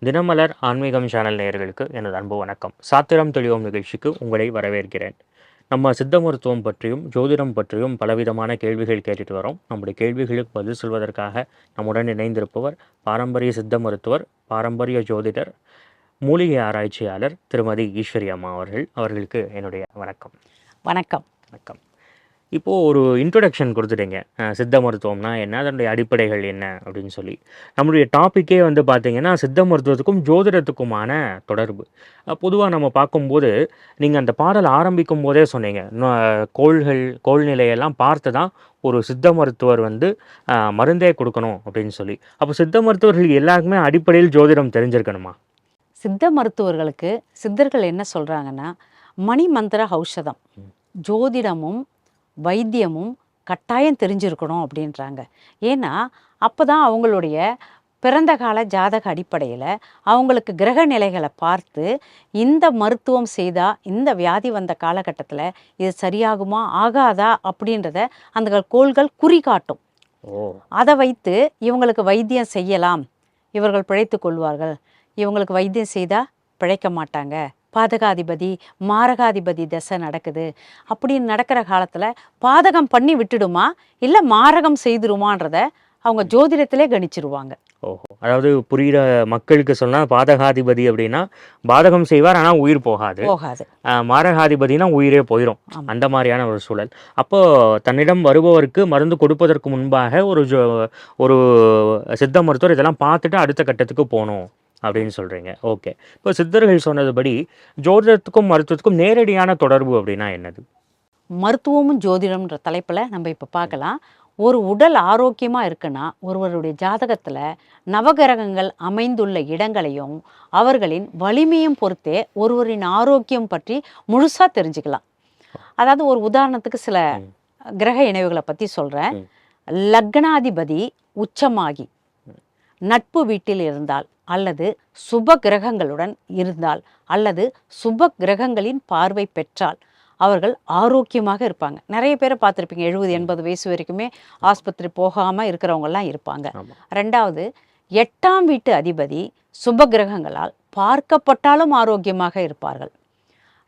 தினமலர் ஆன்மீகம் சேனல் நேயர்களுக்கு எனது அன்பு வணக்கம். சாத்திரம் தெளிவோம் நிகழ்ச்சிக்கு உங்களை வரவேற்கிறேன். நம்ம சித்த மருத்துவம் பற்றியும் ஜோதிடம் பற்றியும் பலவிதமான கேள்விகள் கேட்டுட்டு வரோம். நம்முடைய கேள்விகளுக்கு பதில் சொல்வதற்காக நம்முடன் இணைந்திருப்பவர் பாரம்பரிய சித்த மருத்துவர், பாரம்பரிய ஜோதிடர், மூலிகை ஆராய்ச்சியாளர் திருமதி ஈஸ்வரி அம்மா அவர்கள். அவர்களுக்கு என்னுடைய வணக்கம். வணக்கம். வணக்கம். இப்போது ஒரு இன்ட்ரொடக்ஷன் கொடுத்துட்டீங்க, சித்த மருத்துவம்னா என்ன, அதனுடைய அடிப்படைகள் என்ன அப்படின்னு சொல்லி. நம்மளுடைய டாப்பிக்கே வந்து பார்த்திங்கன்னா சித்த மருத்துவத்துக்கும் ஜோதிடத்துக்குமான தொடர்பு. பொதுவாக நம்ம பார்க்கும்போது நீங்கள் அந்த பாடல் ஆரம்பிக்கும் போதே சொன்னீங்க, கோள்நிலையெல்லாம் பார்த்து தான் ஒரு சித்த மருத்துவர் வந்து மருந்தே கொடுக்கணும் அப்படின்னு சொல்லி. அப்போ சித்த மருத்துவர்கள் எல்லாருக்குமே அடிப்படையில் ஜோதிடம் தெரிஞ்சிருக்கணுமா? சித்த மருத்துவர்களுக்கு சித்தர்கள் என்ன சொல்கிறாங்கன்னா, மணி மந்திர ஔஷதம், ஜோதிடமும் வைத்தியமும் கட்டாயம் தெரிஞ்சிருக்கணும் அப்படின்றாங்க. ஏன்னா அப்போ தான் அவங்களுடைய பிறந்த கால ஜாதக அடிப்படையில் அவங்களுக்கு கிரக நிலைகளை பார்த்து இந்த மருத்துவம் செய்தால் இந்த வியாதி வந்த காலகட்டத்தில் இது சரியாகுமா ஆகாதா அப்படின்றத அந்த கோள்கள் குறிகாட்டும். அதை வைத்து இவங்களுக்கு வைத்தியம் செய்யலாம், இவர்கள் பிழைத்து கொள்வார்கள், இவங்களுக்கு வைத்தியம் செய்தால் பிழைக்க மாட்டாங்க, பாதகாதிபதி மாரகாதிபதி தசை நடக்குது அப்படின்னு நடக்கிற காலத்தில் பாதகம் பண்ணி விட்டுடுமா இல்லை மாரகம் செய்துருமான்றத அவங்க ஜோதிடத்திலே கணிச்சிருவாங்க. ஓஹோ, அதாவது புரிகிற மக்களுக்கு சொன்னால் பாதகாதிபதி அப்படின்னா பாதகம் செய்வார், ஆனால் உயிர் போகாது. மாரகாதிபதினா உயிரே போயிடும். அந்த மாதிரியான ஒரு சூழல். அப்போது தன்னிடம் வருபவருக்கு மருந்து கொடுப்பதற்கு முன்பாக ஒரு சித்த மருத்துவர் இதெல்லாம் பார்த்துட்டு அடுத்த கட்டத்துக்கு போகணும் அப்படின்னு சொல்கிறீங்க. ஓகே, இப்போ சித்தர்கள் சொன்னதுபடி ஜோதிடத்துக்கும் மருத்துவத்துக்கும் நேரடியான தொடர்பு அப்படின்னா என்னது? மருத்துவமும் ஜோதிடம்ன்ற தலைப்பில் நம்ம இப்போ பார்க்கலாம். ஒரு உடல் ஆரோக்கியமாக இருக்குன்னா ஒருவருடைய ஜாதகத்தில் நவகிரகங்கள் அமைந்துள்ள இடங்களையும் அவர்களின் வலிமையும் பொறுத்தே ஒருவரின் ஆரோக்கியம் பற்றி முழுசாக தெரிஞ்சுக்கலாம். அதாவது ஒரு உதாரணத்துக்கு சில கிரக இணைவுகளை பற்றி சொல்கிறேன். லக்னாதிபதி உச்சமாகி நட்பு வீட்டில் இருந்தால் அல்லது சுப கிரகங்களுடன் இருந்தால் அல்லது சுப கிரகங்களின் பார்வை பெற்றால் அவர்கள் ஆரோக்கியமாக இருப்பாங்க. நிறைய பேரை பார்த்துருப்பீங்க, 70-80 வயசு வரைக்குமே ஆஸ்பத்திரி போகாமல் இருக்கிறவங்கெல்லாம் இருப்பாங்க. ரெண்டாவது, 8ஆம் வீட்டு அதிபதி சுப கிரகங்களால் பார்க்கப்பட்டாலும் ஆரோக்கியமாக இருப்பார்கள்.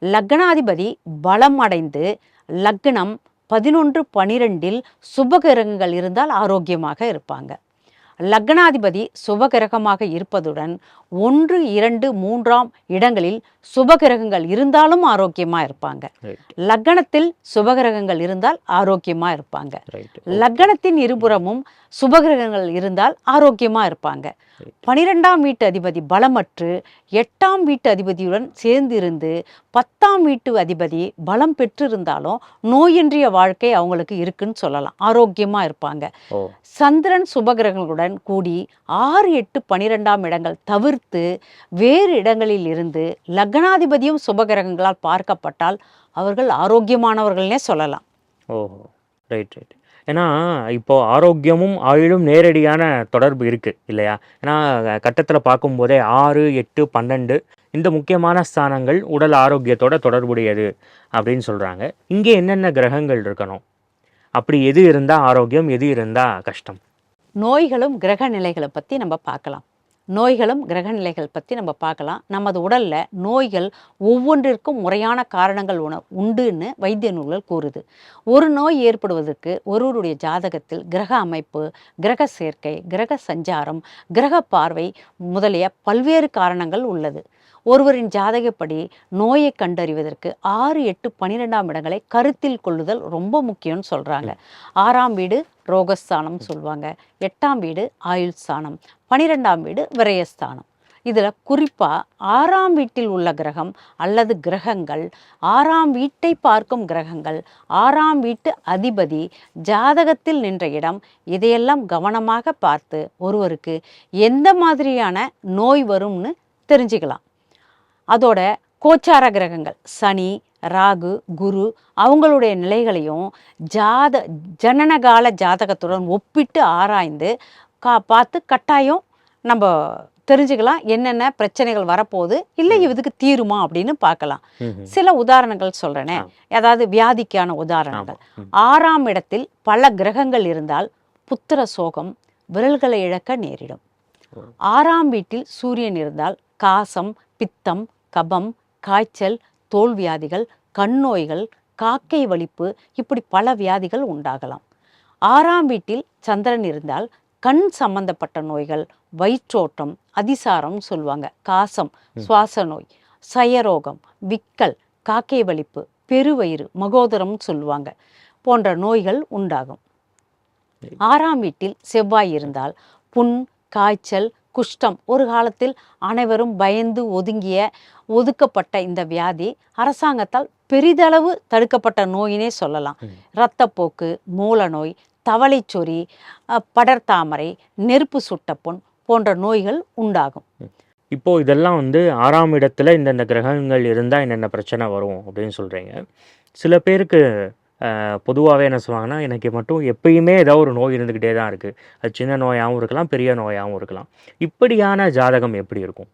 லக்னாதிபதி பலம் அடைந்து லக்னம் 11-12 சுபகிரகங்கள் இருந்தால் ஆரோக்கியமாக இருப்பாங்க. லக்னாதிபதி சுபகிரகமாக இருப்பதுடன் 1, 2, 3ஆம் இடங்களில் சுபகிரகங்கள் இருந்தாலும் ஆரோக்கியமாக இருப்பாங்க. லக்னத்தில் சுபகிரகங்கள் இருந்தால் ஆரோக்கியமாக இருப்பாங்க. லக்னத்தின் இருபுறமும் சுபகிரகங்கள் இருந்தால் ஆரோக்கியமாக இருப்பாங்க. 12ஆம் வீட்டு அதிபதி பலமற்று 8ஆம் வீட்டு அதிபதியுடன் சேர்ந்திருந்து 10ஆம் வீட்டு அதிபதி பலம் பெற்றிருந்தாலும் நோயின்றிய வாழ்க்கை அவங்களுக்கு இருக்குன்னு சொல்லலாம், ஆரோக்கியமாக இருப்பாங்க. சந்திரன் சுபகிரகங்களுடன் கூடி 6, 8, 12ஆம் இடங்கள் தவிர்த்து வேறு இடங்களில் இருந்து லக்னாதிபதியும் சுபகிரகங்களால் பார்க்கப்பட்டால் அவர்கள் ஆரோக்கியமானவர்கள்னே சொல்லலாம். ஓஹோ, ரைட் ரைட். ஏன்னா இப்போது ஆரோக்கியமும் ஆயுளும் நேரடியான தொடர்பு இருக்குது இல்லையா? ஏன்னா கட்டத்தில் பார்க்கும்போதே 6, 8, 12 இந்த முக்கியமான ஸ்தானங்கள் உடல் ஆரோக்கியத்தோட தொடர்புடையது அப்படின்னு சொல்கிறாங்க. இங்கே என்னென்ன கிரகங்கள் இருக்கணும்? அப்படி எது இருந்தால் ஆரோக்கியம், எது இருந்தால் கஷ்டம்? நோய்களும் கிரக நிலைகளை பற்றி நம்ம பார்க்கலாம். நமது உடலில் நோய்கள் ஒவ்வொன்றிற்கும் முறையான காரணங்கள் உண்டுன்னு வைத்திய நூல்கள் கூறுது. ஒரு நோய் ஏற்படுவதற்கு ஒருவருடைய ஜாதகத்தில் கிரக அமைப்பு, கிரக சேர்க்கை, கிரக சஞ்சாரம், கிரக பார்வை முதலிய பல்வேறு காரணங்கள் உள்ளது. ஒருவரின் ஜாதகப்படி நோயை கண்டறிவதற்கு 6, 8, 12ஆம் இடங்களை கருத்தில் கொள்ளுதல் ரொம்ப முக்கியம்னு சொல்கிறாங்க. 6ஆம் வீடு ரோகஸ்தானம் சொல்லுவாங்க, 8ஆம் வீடு ஆயுள் ஸ்தானம், 12ஆம் வீடு விரயஸ்தானம். இதில் குறிப்பாக 6ஆம் வீட்டில் உள்ள கிரகம் அல்லது கிரகங்கள், 6ஆம் வீட்டை பார்க்கும் கிரகங்கள், 6ஆம் வீட்டு அதிபதி ஜாதகத்தில் நின்ற இடம், இதையெல்லாம் கவனமாக பார்த்து ஒருவருக்கு எந்த மாதிரியான நோய் வரும்னு தெரிஞ்சுக்கலாம். அதோட கோச்சார கிரகங்கள் சனி, ராகு, குரு அவங்களுடைய நிலைகளையும் ஜனனகால ஜாதகத்துடன் ஒப்பிட்டு ஆராய்ந்து பார்த்து கட்டாயம் நம்ம தெரிஞ்சுக்கலாம் என்னென்ன பிரச்சனைகள் வரப்போகுது, இல்லை இதுக்கு தீருமா அப்படின்னு பார்க்கலாம். சில உதாரணங்கள் சொல்கிறேனே, அதாவது வியாதிக்கான உதாரணங்கள். 6ஆம் இடத்தில் பல கிரகங்கள் இருந்தால் புத்திர சோகம், விரல்களை இழக்க நேரிடும். 6ஆம் வீட்டில் சூரியன் இருந்தால் காசம், பித்தம், கபம், காய்ச்சல், தோல் வியாதிகள், கண் நோய்கள், காக்கை வலிப்பு, இப்படி பல வியாதிகள் உண்டாகலாம். 6ஆம் வீட்டில் சந்திரன் இருந்தால் கண் சம்பந்தப்பட்ட நோய்கள், வயிற்றோட்டம், அதிசாரம் சொல்லுவாங்க, காசம், சுவாச நோய், சயரோகம், விக்கல், காக்கை வலிப்பு, பெருவயிறு, மகோதரம் சொல்லுவாங்க, போன்ற நோய்கள் உண்டாகும். 6ஆம் வீட்டில் செவ்வாய் இருந்தால் புண், காய்ச்சல், குஷ்டம். ஒரு காலத்தில் அனைவரும் பயந்து ஒதுக்கப்பட்ட இந்த வியாதி அரசாங்கத்தால் பெரிதளவு தடுக்கப்பட்ட நோயினே சொல்லலாம். இரத்தப்போக்கு, மூல நோய், தவளைச்சொறி, படர்தாமரை, நெருப்பு சுட்டப்புண் போன்ற நோய்கள் உண்டாகும். இப்போ இதெல்லாம் 6ஆம் இடத்துல இந்தந்த கிரகங்கள் இருந்தால் என்னென்ன பிரச்சனை வரும் அப்படின்னு சொல்கிறீங்க. சில பேருக்கு பொதுவாகவே என்ன சொல்லுவாங்கன்னா, எனக்கு மட்டும் எப்பயுமே ஏதோ ஒரு நோய் இருந்துக்கிட்டே தான் இருக்குது. அது சின்ன நோயாகவும் இருக்கலாம், பெரிய நோயாகவும் இருக்கலாம். இப்படியான ஜாதகம் எப்படி இருக்கும்?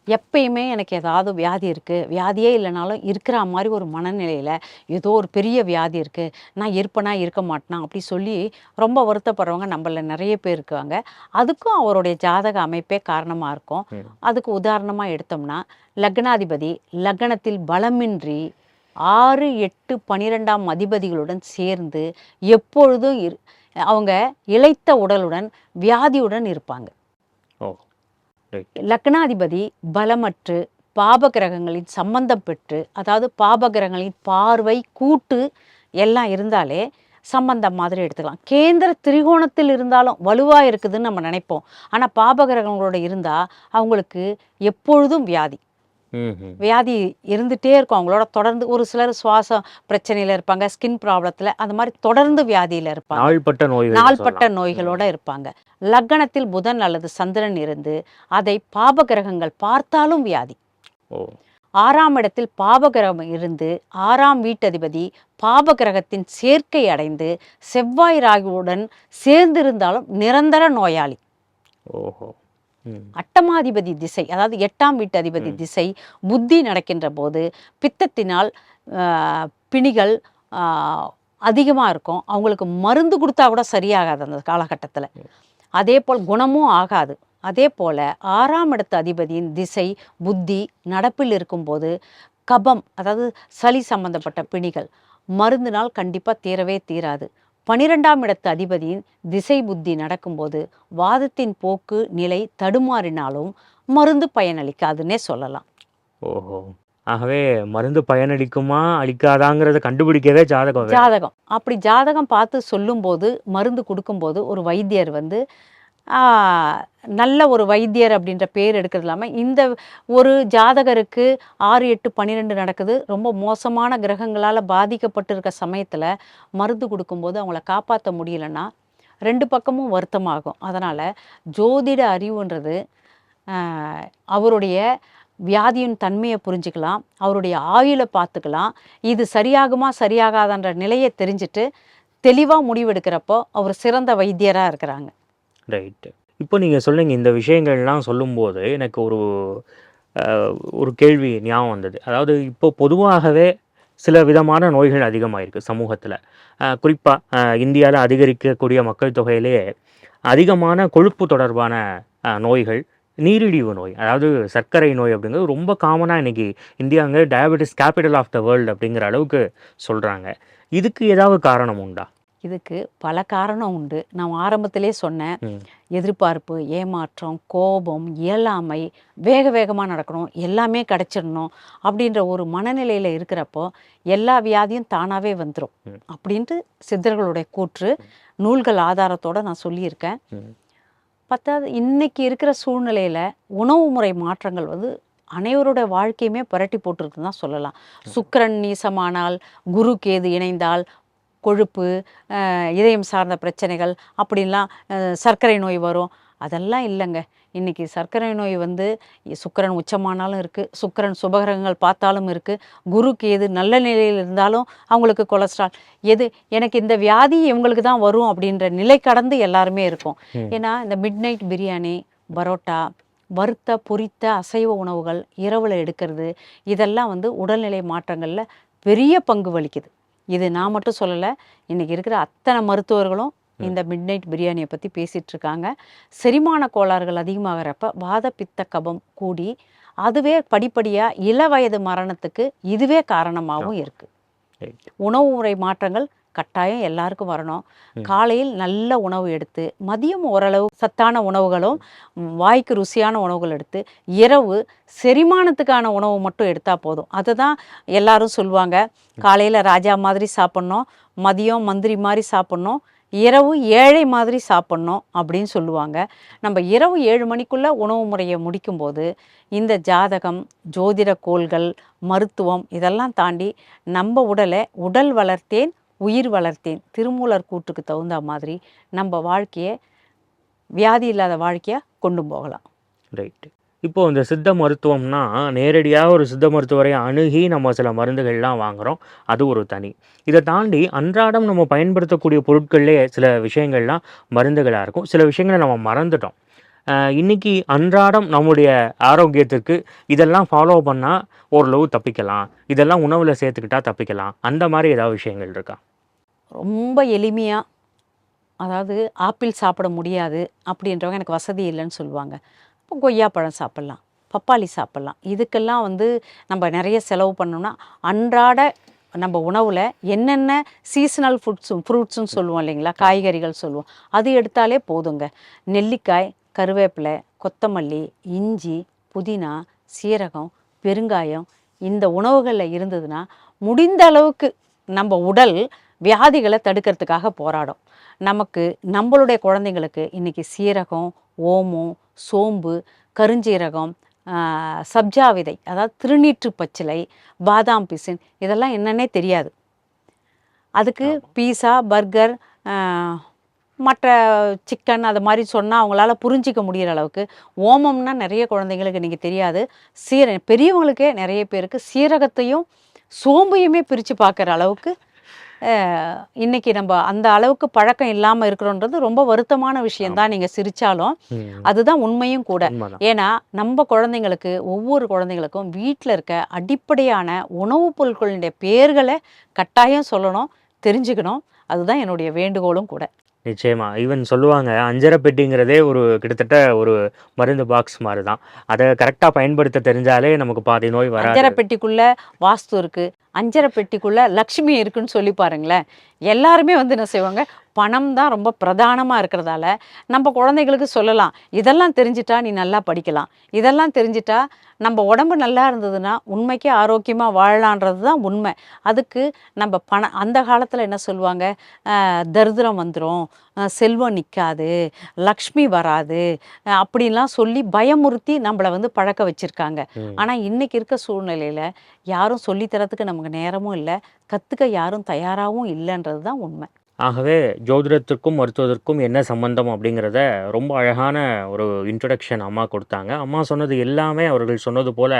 எப்பயுமே எனக்கு ஏதாவது வியாதி இருக்குது, வியாதியே இல்லைனாலும் இருக்கிற மாதிரி ஒரு மனநிலையில் ஏதோ ஒரு பெரிய வியாதி இருக்குது, நான் இருப்பேனா இருக்க மாட்டேனா அப்படி சொல்லி ரொம்ப வருத்தப்படுறவங்க நம்மள நிறைய பேர் இருக்காங்க. அதுக்கும் அவருடைய ஜாதக அமைப்பே காரணமாக இருக்கும். அதுக்கு உதாரணமாக எடுத்தோம்னா, லக்னாதிபதி லக்னத்தில் பலமின்றி 6, 8, 12ஆம் அதிபதிகளுடன் சேர்ந்து எப்பொழுதும் அவங்க இளைத்த உடலுடன் வியாதியுடன் இருப்பாங்க. லக்னாதிபதி பலமற்று பாபகிரகங்களின் சம்பந்தம் பெற்று, அதாவது பாபகிரகங்களின் பார்வை, கூட்டு எல்லாம் இருந்தாலே சம்பந்தம் மாதிரி எடுத்துக்கலாம். கேந்திர திரிகோணத்தில் இருந்தாலும் வலுவாக இருக்குதுன்னு நம்ம நினைப்போம். ஆனால் பாபகிரகங்களோட இருந்தால் அவங்களுக்கு எப்பொழுதும் வியாதி இருந்துகிட்டே இருக்கும். அவங்களோட தொடர்ந்து ஒரு சிலர் சுவாச பிரச்சனையில் இருப்பாங்க, ஸ்கின் ப்ராப்ளத்தில், அந்த மாதிரி தொடர்ந்து வியாதியில் இருப்பாங்க, நாள்பட்ட நோய்களோட இருப்பாங்க. லக்னத்தில் புதன் அல்லது சந்திரன் இருந்து அதை பாபகிரகங்கள் பார்த்தாலும் வியாதி. 6ஆம் இடத்தில் பாபகிரகம் இருந்து 6ஆம் வீட்டதிபதி பாபகிரகத்தின் சேர்க்கை அடைந்து செவ்வாய் ராகுவுடன் சேர்ந்திருந்தாலும் நிரந்தர நோயாளி. அட்டமாதிபதி திசை, அதாவது 8ஆம் வீட்டு அதிபதி திசை புத்தி நடக்கின்ற போது பித்தத்தினால் பிணிகள் அதிகமாக இருக்கும். அவங்களுக்கு மருந்து கொடுத்தா கூட சரியாகாது அந்த காலகட்டத்தில். அதே போல் குணமும் ஆகாது. அதே போல் 6ஆம் இடத்து அதிபதியின் திசை புத்தி நடப்பில் இருக்கும்போது கபம், அதாவது சளி சம்பந்தப்பட்ட பிணிகள் மருந்தினால் கண்டிப்பாக தீரவே தீராது. 12ஆம் இடத்து அதிபதியின் திசை புத்தி நடக்கும்போது வாதத்தின் போக்கு நிலை தடுமாறினாலும் மருந்து பயனளிக்காதுன்னே சொல்லலாம். ஆகவே மருந்து பயனளிக்குமா அளிக்காதாங்கிறத கண்டுபிடிக்கவே ஜாதகம். அப்படி ஜாதகம் பார்த்து சொல்லும்போது, மருந்து கொடுக்கும்போது ஒரு வைத்தியர் நல்ல ஒரு வைத்தியர் அப்படின்ற பேர் எடுக்கிறது இல்லாமல், இந்த ஒரு ஜாதகருக்கு 6, 8, 12 நடக்குது, ரொம்ப மோசமான கிரகங்களால் பாதிக்கப்பட்டிருக்க சமயத்தில் மருந்து கொடுக்கும்போது அவங்கள காப்பாற்ற முடியலன்னா 2 பக்கமும் வருத்தமாகும். அதனால் ஜோதிட அறிவுன்றது அவருடைய வியாதியின் தன்மையை புரிஞ்சுக்கலாம், அவருடைய ஆயுளை பார்த்துக்கலாம், இது சரியாகுமா சரியாகாதன்ற நிலையை தெரிஞ்சுட்டு தெளிவாக முடிவெடுக்கிறப்போ அவர் சிறந்த வைத்தியராக இருக்கிறாங்க. ரைட்டு. இப்போ நீங்கள் சொன்னீங்க இந்த விஷயங்கள்லாம் சொல்லும்போது எனக்கு ஒரு கேள்வி ஞாபகம் வந்தது. அதாவது இப்போ பொதுவாகவே சில விதமான நோய்கள் அதிகமாயிருக்கு சமூகத்தில். குறிப்பாக இந்தியாவில் அதிகரிக்கக்கூடிய மக்கள் தொகையிலே அதிகமான கொழுப்பு தொடர்பான நோய்கள், நீரிழிவு நோய், அதாவது சர்க்கரை நோய் அப்படிங்கிறது ரொம்ப காமனாக இன்றைக்கி இந்தியாங்க diabetes capital of the world அப்படிங்கிற அளவுக்கு சொல்கிறாங்க. இதுக்கு ஏதாவது காரணம் உண்டா? இதுக்கு பல காரணம் உண்டு. நான் ஆரம்பத்திலே சொன்னேன், எதிர்பார்ப்பு, ஏமாற்றம், கோபம், இயலாமை, வேகமாக நடக்கணும், எல்லாமே கிடச்சிடணும் அப்படின்ற ஒரு மனநிலையில் இருக்கிறப்போ எல்லா வியாதியும் தானாகவே வந்துடும் அப்படின்ட்டு சித்தர்களுடைய கூற்று, நூல்கள் ஆதாரத்தோடு நான் சொல்லியிருக்கேன். பத்தாவது, இன்னைக்கு இருக்கிற சூழ்நிலையில் உணவு முறை மாற்றங்கள் அனைவரோட வாழ்க்கையுமே புரட்டி போட்டிருக்குன்னு தான் சொல்லலாம். சுக்கிரன் நீசமானால், குரு கேது இணைந்தால் கொழுப்பு, இதயம் சார்ந்த பிரச்சனைகள், அப்படின்லாம் சர்க்கரை நோய் வரும். அதெல்லாம் இல்லைங்க. இன்றைக்கி சர்க்கரை நோய் சுக்கிரன் உச்சமானாலும் இருக்குது, சுக்கிரன் சுபகிரகங்கள் பார்த்தாலும் இருக்குது, குரு கேது நல்ல நிலையில் இருந்தாலும் அவங்களுக்கு கொலஸ்ட்ரால், எனக்கு இந்த வியாதி இவங்களுக்கு தான் வரும் அப்படின்ற நிலை கடந்து எல்லாருமே இருக்கும். ஏன்னா இந்த மிட் நைட் பிரியாணி, பரோட்டா, வறுத்த பொரித்த அசைவ உணவுகள் இரவில் எடுக்கிறது, இதெல்லாம் உடல்நிலை மாற்றங்களில் பெரிய பங்கு வகிக்குது. இது நான் மட்டும் சொல்லலை, இன்றைக்கி இருக்கிற அத்தனை மருத்துவர்களும் இந்த மிட் நைட் பிரியாணியை பற்றி பேசிகிட்டு இருக்காங்க. செரிமான கோளாறுகள் அதிகமாகிறப்ப வாத பித்த கபம் கூடி அதுவே படிப்படியாக இளவயது மரணத்துக்கு இதுவே காரணமாகவும் இருக்குது. உணவு முறை மாற்றங்கள் கட்டாயம் எல்லாருக்கும் வரணும். காலையில் நல்ல உணவு எடுத்து, மதியம் ஓரளவு சத்தான உணவுகளும் வாய்க்கு ருசியான உணவுகள் எடுத்து, இரவு செரிமானத்துக்கான உணவு மட்டும் எடுத்தால் போதும். அதை தான் எல்லாரும் சொல்லுவாங்க. காலையில் ராஜா மாதிரி சாப்பிட்ணும், மதியம் மந்திரி மாதிரி சாப்பிட்ணும், இரவு ஏழை மாதிரி சாப்பிட்ணும் அப்படின்னு சொல்லுவாங்க. நம்ம இரவு 7 மணிக்குள்ளே உணவு முறையை முடிக்கும்போது இந்த ஜாதகம், ஜோதிட கோள்கள், மருத்துவம் இதெல்லாம் தாண்டி நம்ம உடலை உடல் வளர்த்தேன் உயிர் வளர்த்தேன் திருமூலர் கூற்றுக்கு தகுந்த மாதிரி நம்ம வாழ்க்கையை வியாதி இல்லாத வாழ்க்கையாக கொண்டு போகலாம். ரைட்டு. இப்போது இந்த சித்த மருத்துவம்னா நேரடியாக ஒரு சித்த மருத்துவரை அணுகி நம்ம சில மருந்துகள்லாம் வாங்குகிறோம், அது ஒரு தனி. இதை தாண்டி அன்றாடம் நம்ம பயன்படுத்தக்கூடிய பொருட்கள்லேயே சில விஷயங்கள்லாம் மருந்துகளாக இருக்கும், சில விஷயங்களை நம்ம மறந்துட்டோம். இன்றைக்கி அன்றாடம் நம்முடைய ஆரோக்கியத்துக்கு இதெல்லாம் ஃபாலோ பண்ணால் ஓரளவு தப்பிக்கலாம், இதெல்லாம் உணவில் சேர்த்துக்கிட்டால் தப்பிக்கலாம், அந்த மாதிரி ஏதாவது விஷயங்கள் இருக்கா? ரொம்ப எளிமையாக, அதாவது ஆப்பிள் சாப்பிட முடியாது அப்படின்றவங்க எனக்கு வசதி இல்லைன்னு சொல்லுவாங்க. இப்போ கொய்யாப்பழம் சாப்பிட்லாம், பப்பாளி சாப்பிட்லாம். இதுக்கெல்லாம் நம்ம நிறைய செலவு பண்ணோம்னா அன்றாட நம்ம உணவில் என்னென்ன சீசனல் ஃப்ரூட்ஸுன்னு சொல்லுவோம் இல்லைங்களா, காய்கறிகள் சொல்லுவோம், அது எடுத்தாலே போதுங்க. நெல்லிக்காய், கருவேப்பிலை, கொத்தமல்லி, இஞ்சி, புதினா, சீரகம், பெருங்காயம் இந்த உணவுகளில் இருந்ததுன்னா முடிந்த அளவுக்கு நம்ம உடல் வியாதிகளை தடுக்கிறதுக்காக போராடும். நமக்கு நம்மளுடைய குழந்தைங்களுக்கு இன்றைக்கி சீரகம், ஓமம், சோம்பு, கருஞ்சீரகம், சப்ஜா விதை, அதாவது திருநீற்று பச்சிலை, பாதாம் பிசின் இதெல்லாம் என்னன்னே தெரியாது. அதுக்கு பீஸா, பர்கர், மற்ற சிக்கன் அது மாதிரி சொன்னால் அவங்களால புரிஞ்சிக்க முடிகிற அளவுக்கு. ஓமம்னா நிறைய குழந்தைங்களுக்கு இன்றைக்கி தெரியாது. பெரியவங்களுக்கே நிறைய பேருக்கு சீரகத்தையும் சோம்பையுமே பிரித்து பார்க்குற அளவுக்கு இன்றைக்கி நம்ம அந்த அளவுக்கு பழக்கம் இல்லாமல் இருக்கிறோன்றது ரொம்ப வருத்தமான விஷயந்தான். நீங்கள் சிரித்தாலும் அதுதான் உண்மையும் கூட. ஏன்னா நம்ம குழந்தைங்களுக்கு, ஒவ்வொரு குழந்தைங்களுக்கும் வீட்டில் இருக்க அடிப்படையான உணவுப் பொருட்களுடைய பேர்களை கட்டாயம் சொல்லணும், தெரிஞ்சுக்கணும். அதுதான் என்னுடைய வேண்டுகோளும் கூட. நிச்சயமா. ஈவன் சொல்லுவாங்க, அஞ்சரை பெட்டிங்கிறதே ஒரு கிட்டத்தட்ட ஒரு மருந்து பாக்ஸ் மாதிரி தான். அதை கரெக்டாக பயன்படுத்த தெரிஞ்சாலே நமக்கு பாதி நோய் வராது. அஞ்சரை பெட்டிக்குள்ளே வாஸ்து இருக்குது, அஞ்சரை பெட்டிக்குள்ளே லக்ஷ்மி இருக்குன்னு சொல்லி பாருங்களேன். எல்லாருமே என்ன செய்வாங்க, பணம் தான் ரொம்ப பிரதானமாக இருக்கிறதால நம்ம குழந்தைகளுக்கு சொல்லலாம், இதெல்லாம் தெரிஞ்சிட்டா நீ நல்லா படிக்கலாம், இதெல்லாம் தெரிஞ்சிட்டா நம்ம உடம்பு நல்லா இருந்ததுன்னா உண்மைக்கே ஆரோக்கியமாக வாழலான்றது தான் உண்மை. அதுக்கு நம்ம அந்த காலத்தில் என்ன சொல்லுவாங்க, தரித்திரம் வந்துடும், செல்வம் நிற்காது, லக்ஷ்மி வராது அப்படின்லாம் சொல்லி பயமுறுத்தி நம்மளை பழக்க வச்சுருக்காங்க. ஆனால் இன்றைக்கி இருக்க சூழ்நிலையில் யாரும் சொல்லித்தரத்துக்கு நமக்கு நேரமும் இல்லை, கற்றுக்க யாரும் தயாராகவும் இல்லைன்றது தான் உண்மை. ஆகவே ஜோதிடத்திற்கும் மருத்துவத்திற்கும் என்ன சம்பந்தம் அப்படிங்கிறத ரொம்ப அழகான ஒரு இன்ட்ரடக்ஷன் அம்மா கொடுத்தாங்க. அம்மா சொன்னது எல்லாமே அவர்கள் சொன்னது போல்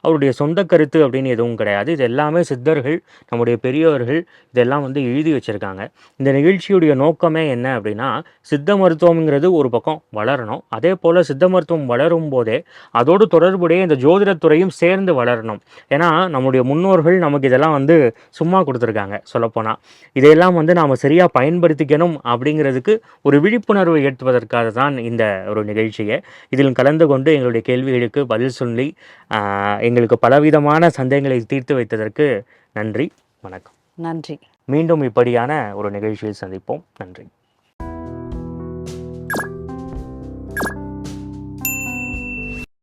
அவருடைய சொந்த கருத்து அப்படின்னு எதுவும் கிடையாது. இது எல்லாமே சித்தர்கள், நம்முடைய பெரியவர்கள் இதெல்லாம் எழுதி வச்சுருக்காங்க. இந்த நிகழ்ச்சியுடைய நோக்கமே என்ன அப்படின்னா, சித்த மருத்துவம்ங்கிறது ஒரு பக்கம் வளரணும், அதே போல் சித்த மருத்துவம் வளரும் போதே அதோடு தொடர்புடைய இந்த ஜோதிடத்துறையும் சேர்ந்து வளரணும். ஏன்னா நம்முடைய முன்னோர்கள் நமக்கு இதெல்லாம் சும்மா கொடுத்துருக்காங்க. சொல்லப்போனால் இதையெல்லாம் நாம் சரியாக பயன்படுத்திக்கணும் அப்படிங்கிறதுக்கு ஒரு விழிப்புணர்வை ஏற்றுவதற்காக தான் இந்த ஒரு நிகழ்ச்சியை. இதில் கலந்து கொண்டு எங்களுடைய கேள்விகளுக்கு பதில் சொல்லி எங்களுக்கு பலவிதமான சந்தேகங்களை தீர்த்து வைத்ததற்கு நன்றி. வணக்கம். நன்றி. மீண்டும் இப்படியான ஒரு நிகழ்ச்சியில் சந்திப்போம். நன்றி.